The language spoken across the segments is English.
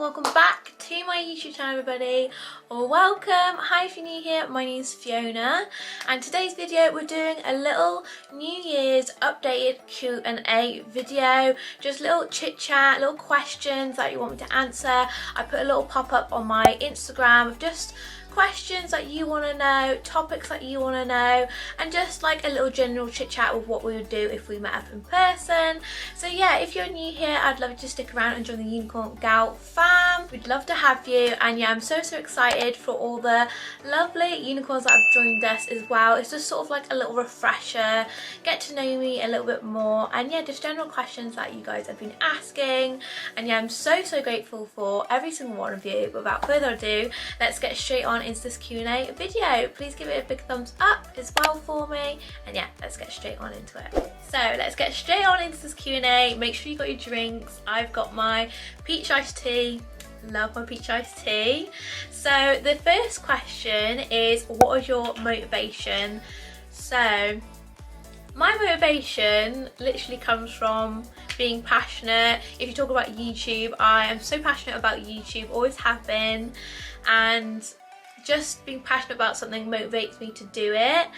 welcome back to my YouTube channel, everybody, or welcome. Hi, if you're new here, my name is Fiona, and today's video we're doing a little New Year's updated Q&A video, just little chit chat, little questions that you want me to answer. I put a little pop-up on my Instagram of just questions that you want to know, topics that you want to know, and just like a little general chit chat with what we would do if we met up in person. So yeah, if you're new here, I'd love you to stick around and join the Unicorn Gal fam. We'd love to have you, and yeah, I'm so excited for all the lovely unicorns that have joined us as well. It's just sort of like a little refresher, get to know me a little bit more, and yeah, just general questions that you guys have been asking. And yeah, I'm so grateful for every single one of you. But without further ado, let's get straight on into this Q&A video. Please give it a big thumbs up as well for me, and yeah, let's get straight on into it. So let's get straight on into this Q&A. Make sure you got your drinks. I've got my peach iced tea. Love my peach iced tea. So the first question is, what is your motivation? So my motivation literally comes from being passionate. If you talk about YouTube, I am so passionate about YouTube, always have been, and just being passionate about something motivates me to do it.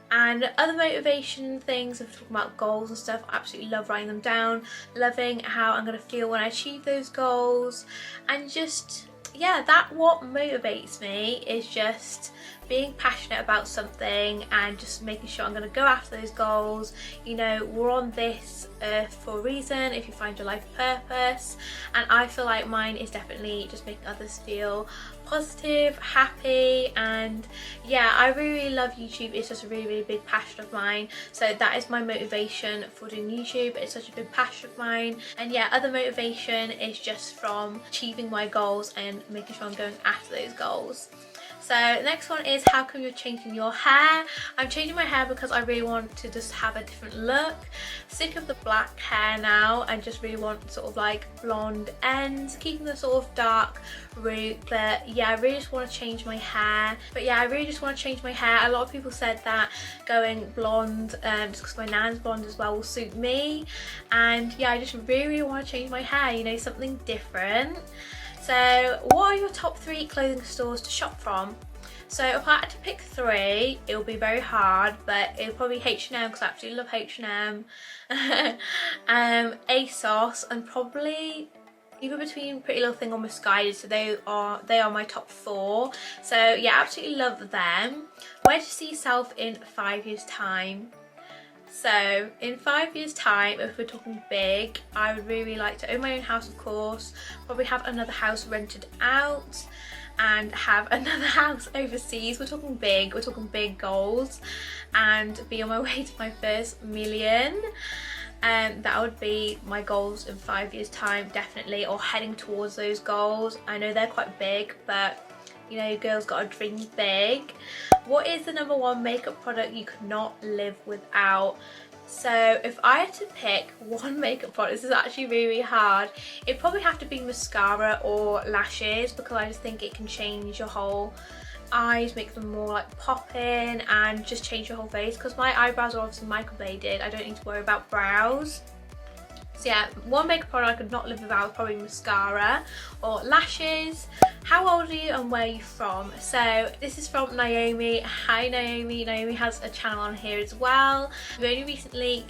And other motivation things, if we're talking about goals and stuff, I absolutely love writing them down, loving how I'm going to feel when I achieve those goals, and just yeah, that what motivates me is just being passionate about something and just making sure I'm going to go after those goals. You know, we're on this earth for a reason if you find your life purpose, and I feel like mine is definitely just making others feel positive, happy, and yeah, I really love YouTube. It's just a really big passion of mine, so that is my motivation for doing YouTube. It's such a big passion of mine. And yeah, other motivation is just from achieving my goals and making sure I'm going after those goals. So the next one is, how come you're changing your hair? I'm changing my hair because I really want to just have a different look. Sick of the black hair now, and just really want sort of like blonde ends, keeping the sort of dark root. But yeah, I really just want to change my hair. A lot of people said that going blonde, just because my nan's blonde as well, will suit me. And yeah, I just really want to change my hair, you know, something different. So what are your top 3 clothing stores to shop from? So if I had to pick 3, it would be very hard, but it would probably be H&M, because I absolutely love H&M, ASOS, and probably either between Pretty Little Thing or Misguided. So they are my top 4. So yeah, absolutely love them. Where do you see yourself in 5 years time? So in 5 years time, if we're talking big, I would really like to own my own house, of course, probably have another house rented out, and have another house overseas. We're talking big goals, and be on my way to my first million. That would be my goals in 5 years time, definitely, or heading towards those goals. I know they're quite big, but you know, girls gotta dream big. What is the number 1 makeup product you could not live without? So if I had to pick one makeup product, this is actually really hard. It'd probably have to be mascara or lashes, because I just think it can change your whole eyes, make them more like popping, and just change your whole face, because my eyebrows are obviously microbladed. I don't need to worry about brows. So yeah, one makeup product I could not live without, probably mascara or lashes. How old are you and where are you from? So this is from Naomi. Hi Naomi. Naomi has a channel on here as well. We only recently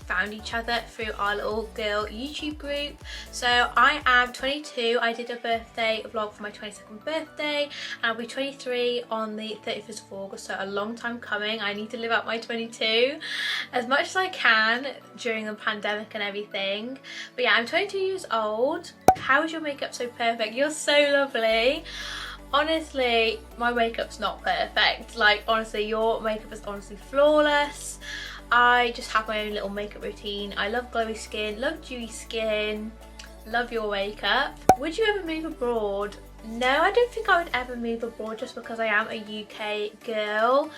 found each other through our little girl YouTube group. So I am 22. I did a birthday vlog for my 22nd birthday, and I'll be 23 on the 31st of August, so a long time coming. I need to live out my 22 as much as I can during the pandemic and everything. But yeah, I'm 22 years old. How is your makeup so perfect? You're so lovely. Honestly, my makeup's not perfect. Like, honestly, your makeup is honestly flawless. I just have my own little makeup routine. I love glowy skin, love dewy skin, love your makeup. Would you ever move abroad? No, I don't think I would ever move abroad, just because I am a UK girl.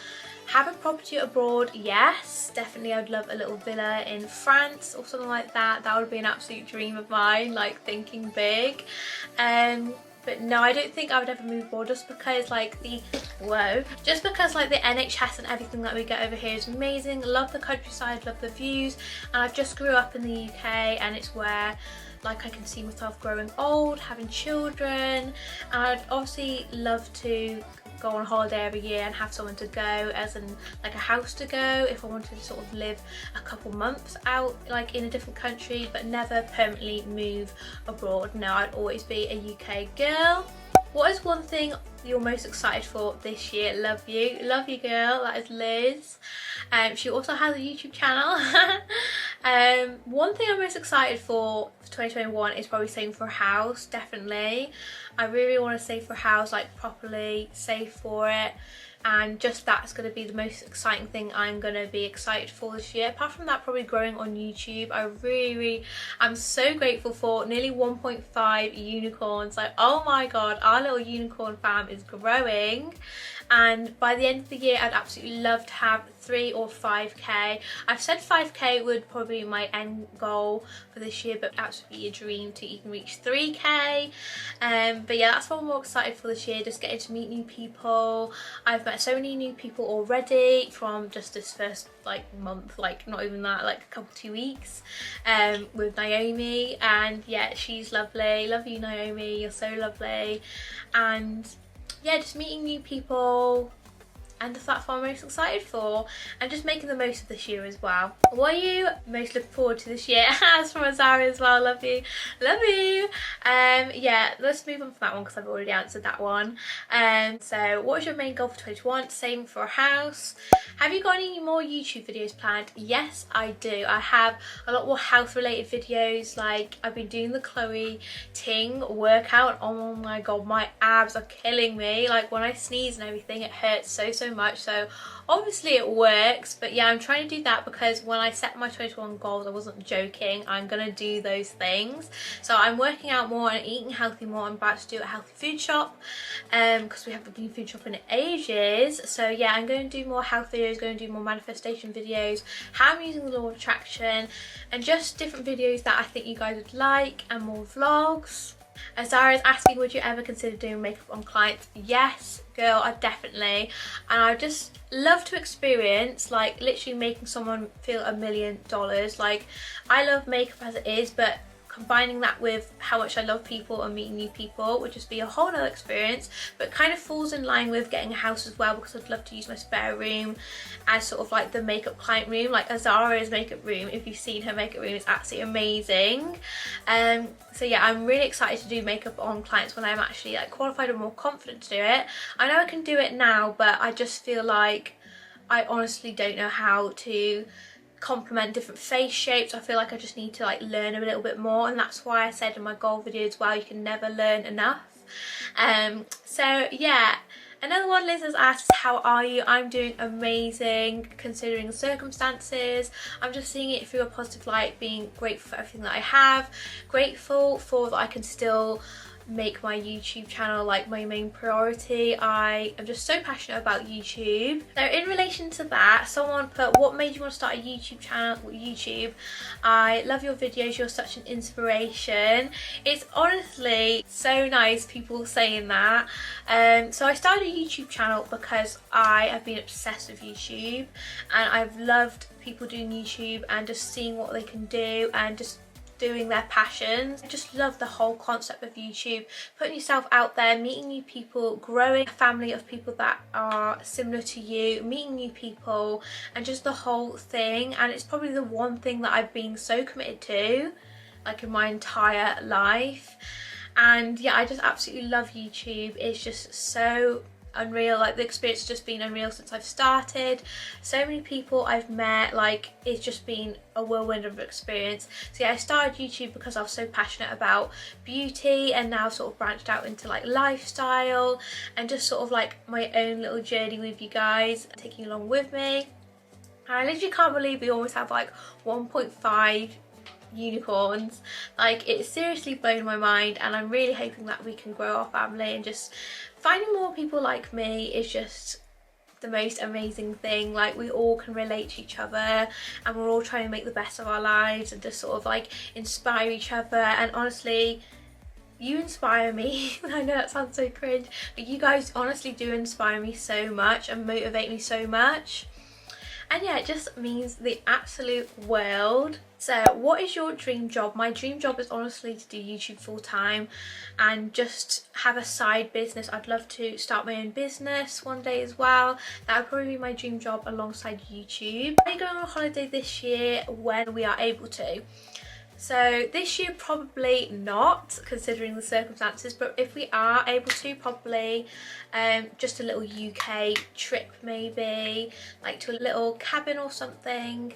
Have a property abroad, yes, definitely. I'd love a little villa in France or something like that. That would be an absolute dream of mine, like thinking big. But But no, I don't think I would ever move abroad, just because like the NHS and everything that we get over here is amazing. Love the countryside, love the views, and I've just grew up in the UK, and it's where like I can see myself growing old, having children, and I'd obviously love to go on holiday every year and have someone to go, as in like a house to go, if I wanted to sort of live a couple months out like in a different country, but never permanently move abroad. No, I'd always be a UK girl. What is one thing you're most excited for this year? Love you girl. That is Liz. She also has a YouTube channel. One thing I'm most excited for 2021 is probably saving for a house. Definitely, I really want to save for a house, like properly save for it, and just that's going to be the most exciting thing I'm going to be excited for this year. Apart from that, probably growing on YouTube. I'm so grateful for nearly 1.5 unicorns. Like, oh my god, our little unicorn fam is growing, and by the end of the year I'd absolutely love to have 3 or 5k. I've said 5k would probably be my end goal for this year, but absolutely a dream to even reach 3k. But yeah, that's what I'm more excited for this year, just getting to meet new people. I've met so many new people already from just this first like month, like not even that, like a couple 2 weeks, with Naomi, and yeah, she's lovely. Love you, Naomi, you're so lovely. And yeah, just meeting new people, and that's what I'm most excited for, and just making the most of this year as well. What are you most looking forward to this year? As from Azara as well, love you. Yeah, let's move on from that one because I've already answered that one. So what is your main goal for 2021? Saving for a house. Have you got any more YouTube videos planned? Yes, I do. I have a lot more health related videos. Like, I've been doing the Chloe Ting workout. Oh my god, my abs are killing me. Like, when I sneeze and everything, it hurts so much. So obviously it works, but yeah, I'm trying to do that because when I set my 21 goals, I wasn't joking. I'm gonna do those things. So I'm working out more and eating healthy more. I'm about to do a healthy food shop because we haven't been food shop in ages. So yeah, I'm going to do more health videos, going to do more manifestation videos, how I'm using the law of attraction, and just different videos that I think you guys would like, and more vlogs. Azara is asking, would you ever consider doing makeup on clients? Yes, girl, I definitely. And I just love to experience like literally making someone feel $1 million. Like, I love makeup as it is, but combining that with how much I love people and meeting new people would just be a whole other experience. But kind of falls in line with getting a house as well, because I'd love to use my spare room as sort of like the makeup client room. Like Azara's makeup room, if you've seen her makeup room, it's absolutely amazing. So yeah, I'm really excited to do makeup on clients when I'm actually like qualified and more confident to do it. I know I can do it now, but I just feel like I honestly don't know how to complement different face shapes. I feel like I just need to like learn a little bit more, and that's why I said in my goal video as well, you can never learn enough. So yeah, another one Liz has asked, how are you? I'm doing amazing considering the circumstances. I'm just seeing it through a positive light, being grateful for everything that I have, grateful for that I can still make my YouTube channel like my main priority. I am just so passionate about YouTube. So in relation to that, someone put, what made you want to start a YouTube channel? YouTube, I love your videos, you're such an inspiration. It's honestly so nice people saying that. So I started a YouTube channel because I have been obsessed with YouTube, and I've loved people doing YouTube and just seeing what they can do and just doing their passions. I just love the whole concept of YouTube, putting yourself out there, meeting new people, growing a family of people that are similar to you, meeting new people, and just the whole thing. And it's probably the one thing that I've been so committed to like in my entire life. And yeah, I just absolutely love YouTube. It's just so unreal. Like, the experience has just been unreal since I've started. So many people I've met, like, it's just been a whirlwind of experience. So yeah, I started YouTube because I was so passionate about beauty, and now sort of branched out into like lifestyle and just sort of like my own little journey with you guys, taking you along with me. And I literally can't believe we almost have like 1.5 unicorns. Like, it's seriously blown my mind, and I'm really hoping that we can grow our family, and just finding more people like me is just the most amazing thing. Like, we all can relate to each other, and we're all trying to make the best of our lives and just sort of like inspire each other. And honestly, you inspire me. I know that sounds so cringe, but you guys honestly do inspire me so much and motivate me so much. And yeah, it just means the absolute world. So what is your dream job? My dream job is honestly to do YouTube full time and just have a side business. I'd love to start my own business one day as well. That would probably be my dream job alongside YouTube. I'm going on a holiday this year when we are able to. So this year probably not, considering the circumstances, but if we are able to, probably just a little UK trip maybe, like to a little cabin or something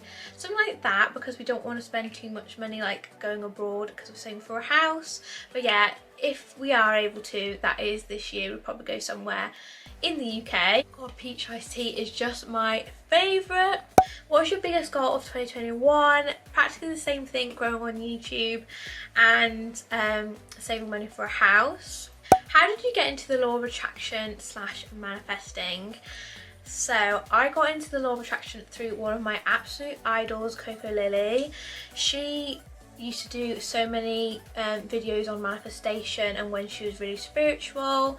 like that, because we don't want to spend too much money like going abroad because we're saving for a house. But yeah, if we are able to, that is this year, we'll probably go somewhere in the UK. God, peach iced tea is just my favourite. What was your biggest goal of 2021? Practically the same thing, growing on YouTube and saving money for a house. How did you get into the law of attraction / manifesting? So I got into the law of attraction through one of my absolute idols, Coco Lily. She used to do so many videos on manifestation and when she was really spiritual.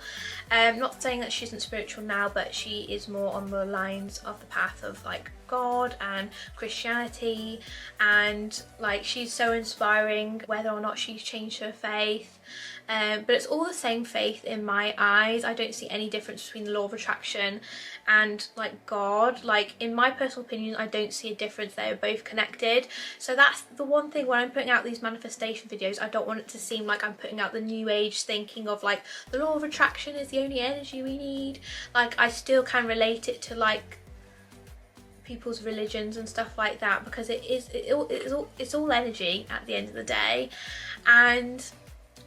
Not saying that she isn't spiritual now, but she is more on the lines of the path of like God and Christianity, and like she's so inspiring whether or not she's changed her faith. But it's all the same faith in my eyes. I don't see any difference between the law of attraction and like God. Like in my personal opinion, I don't see a difference. They're both connected. So that's the one thing when I'm putting out these manifestation videos, I don't want it to seem like I'm putting out the new age thinking of like the law of attraction is the only energy we need. Like I still can relate it to like people's religions and stuff like that, because it's all energy at the end of the day. And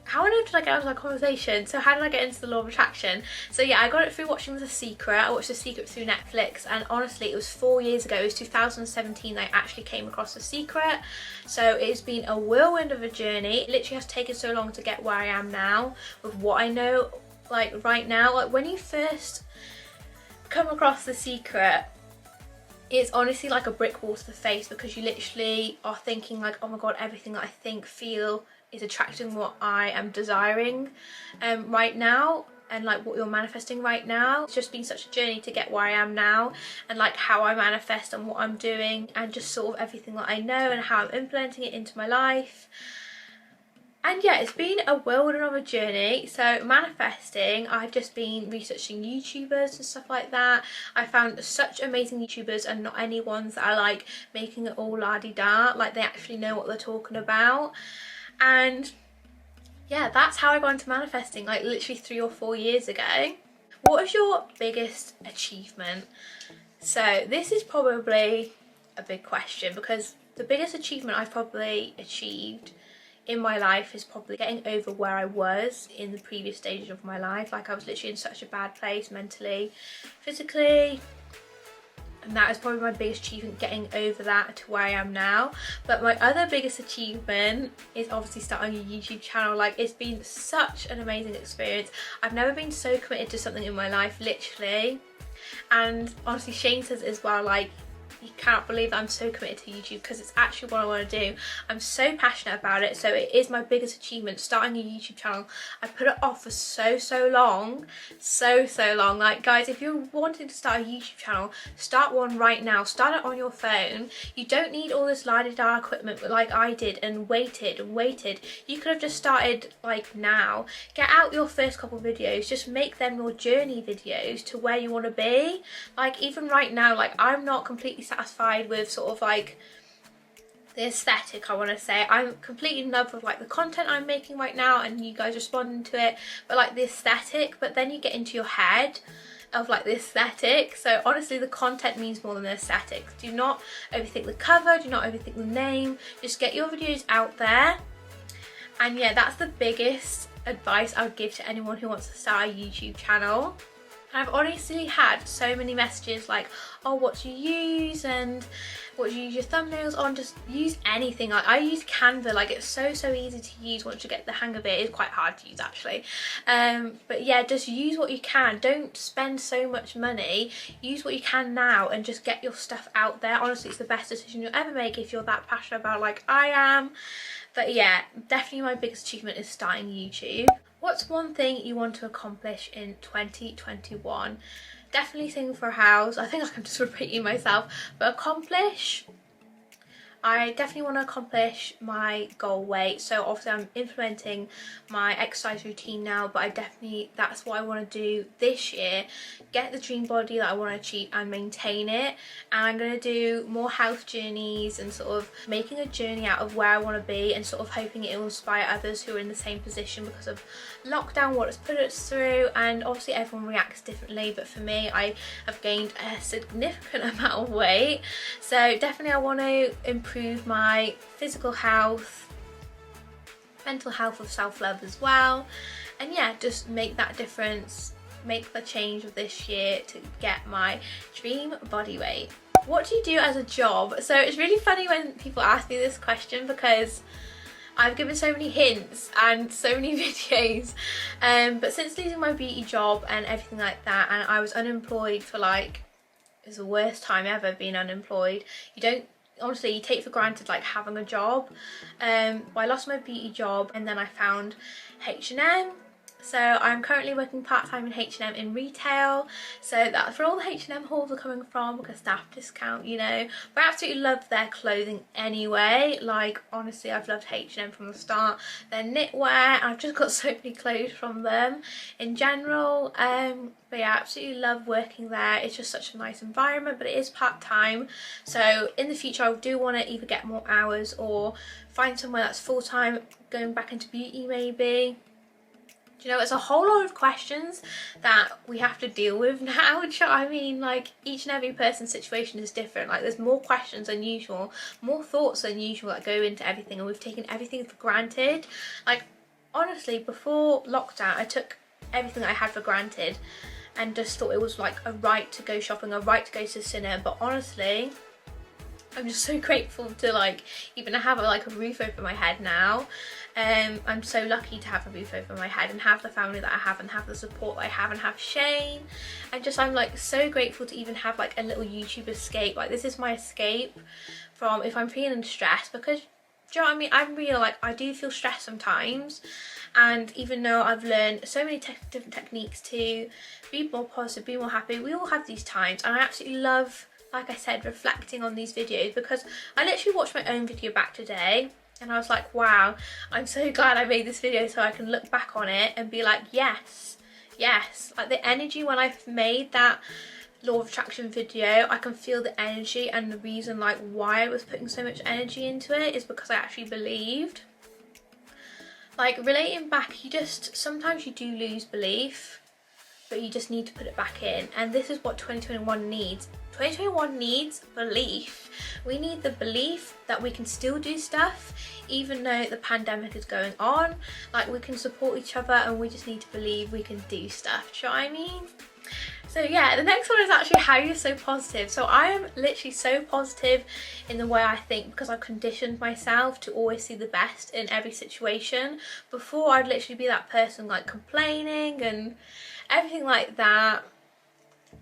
how on earth did I get into that conversation? So how did I get into the law of attraction? So yeah, I got it through watching The Secret. I watched The Secret through Netflix, and honestly it was 4 years ago, it was 2017 I actually came across The Secret. So it's been a whirlwind of a journey. It literally has taken so long to get where I am now with what I know like right now. Like when you first come across The Secret, it's honestly like a brick wall to the face, because you literally are thinking like, oh my god, everything that I think, feel is attracting what I am desiring right now, and like what you're manifesting right now. It's just been such a journey to get where I am now, and like how I manifest and what I'm doing, and just sort of everything that I know and how I'm implementing it into my life. And yeah, it's been a whirlwind of a journey. So manifesting, I've just been researching YouTubers and stuff like that. I found such amazing YouTubers, and not any ones that are like making it all la-di-da, like they actually know what they're talking about. And yeah, that's how I got into manifesting, like literally 3 or 4 years ago. What is your biggest achievement? So this is probably a big question, because the biggest achievement I've probably achieved in my life is probably getting over where I was in the previous stages of my life. Like I was literally in such a bad place mentally, physically, and that is probably my biggest achievement, getting over that to where I am now. But my other biggest achievement is obviously starting a YouTube channel. Like it's been such an amazing experience. I've never been so committed to something in my life, literally. And honestly, Shane says as well, like, you cannot believe that I'm so committed to YouTube, because it's actually what I want to do. I'm so passionate about it, so it is my biggest achievement, starting a YouTube channel. I put it off for so long. Like guys, if you're wanting to start a YouTube channel, start one right now. Start it on your phone. You don't need all this la-di-da equipment like I did and waited. You could have just started like now. Get out your first couple videos, just make them your journey videos to where you want to be. Like even right now, like I'm not completely satisfied with sort of like the aesthetic, I want to say. I'm completely in love with like the content I'm making right now and you guys responding to it, but like the aesthetic, but then you get into your head of like the aesthetic. So honestly, the content means more than the aesthetic. Do not overthink the cover, do not overthink the name, just get your videos out there. And yeah, that's the biggest advice I would give to anyone who wants to start a YouTube channel. I've honestly had so many messages like, oh, what do you use and what do you use your thumbnails on? Just use anything. Like I use Canva, like it's so easy to use once you get the hang of it. It's quite hard to use actually, but yeah, just use what you can. Don't spend so much money. Use what you can now and just get your stuff out there. Honestly, it's the best decision you'll ever make if you're that passionate about like I am. But yeah, definitely my biggest achievement is starting YouTube. What's one thing you want to accomplish in 2021? Definitely saving for a house. I think I'm just repeating myself, but accomplish. I definitely want to accomplish my goal weight. So obviously I'm implementing my exercise routine now, but that's what I want to do this year. Get the dream body that I want to achieve and maintain it. And I'm going to do more health journeys and sort of making a journey out of where I want to be, and sort of hoping it will inspire others who are in the same position because of lockdown, what it's put us through. And obviously everyone reacts differently, but for me, I have gained a significant amount of weight. So definitely I want to improve my physical health, mental health, of self-love as well, and yeah, just make that difference, make the change of this year to get my dream body weight. What do you do as a job? So it's really funny when people ask me this question, because I've given so many hints and so many videos, but since losing my beauty job and everything like that, and I was unemployed for like, it was the worst time ever being unemployed. Honestly, you take for granted like having a job. I lost my beauty job and then I found H&M. So I'm currently working part-time in H&M in retail. So that's where all the H&M hauls are coming from, because staff discount, you know. But I absolutely love their clothing anyway. Like, honestly, I've loved H&M from the start. Their knitwear, I've just got so many clothes from them in general. But yeah, I absolutely love working there. It's just such a nice environment, but it is part-time. So in the future, I do want to either get more hours or find somewhere that's full-time, going back into beauty maybe. You know, it's a whole lot of questions that we have to deal with now. Do you know what I mean? Like, each and every person's situation is different. Like, there's more questions than usual, more thoughts than usual that go into everything, and we've taken everything for granted. Like, honestly, before lockdown, I took everything that I had for granted and just thought it was like a right to go shopping, a right to go to the cinema. But honestly, I'm just so grateful to like even have a roof over my head now. I'm so lucky to have a roof over my head and have the family that I have and have the support that I have and have Shane. And just I'm like so grateful to even have like a little YouTube escape. Like, this is my escape from if I'm feeling stressed, because do you know what I mean? I'm real, like I do feel stressed sometimes. And even though I've learned so many different techniques to be more positive, be more happy, we all have these times. And I absolutely love, like I said, reflecting on these videos, because I literally watched my own video back today and I was like, wow, I'm so glad I made this video so I can look back on it and be like, yes, yes. Like, the energy when I've made that law of attraction video, I can feel the energy, and the reason like why I was putting so much energy into it is because I actually believed. Like, relating back, sometimes you do lose belief, but you just need to put it back in. And this is what 2021 needs. 2021 needs belief. We need the belief that we can still do stuff even though the pandemic is going on. Like, we can support each other, and we just need to believe we can do stuff. Do you know what I mean? So yeah, the next one is actually how you're so positive. So I am literally so positive in the way I think, because I've conditioned myself to always see the best in every situation. Before, I'd literally be that person like complaining and everything like that.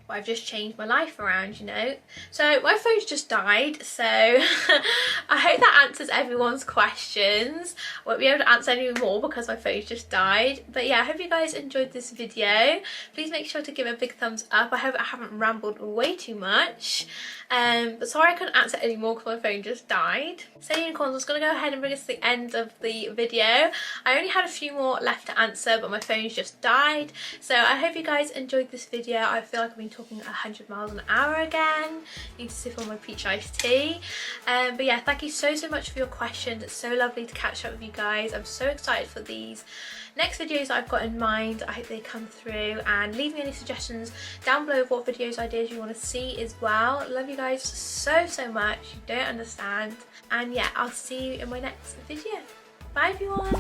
But I've just changed my life around, you know. So my phone's just died, so I hope that answers everyone's questions. I won't be able to answer any more because my phone's just died. But yeah, I hope you guys enjoyed this video. Please make sure to give it a big thumbs up. I hope I haven't rambled way too much. But sorry I couldn't answer any more because my phone just died. So unicorns, I was going to go ahead and bring us to the end of the video. I only had a few more left to answer, but my phone's just died. So I hope you guys enjoyed this video. I feel like I've been talking 100 miles an hour again. Need to sip on my peach iced tea. But yeah, thank you so much for your questions. It's so lovely to catch up with you guys. I'm so excited for these next videos that I've got in mind. I hope they come through, and leave me any suggestions down below of what videos ideas you want to see as well. Love you guys so much. You don't understand. And yeah, I'll see you in my next video. Bye everyone.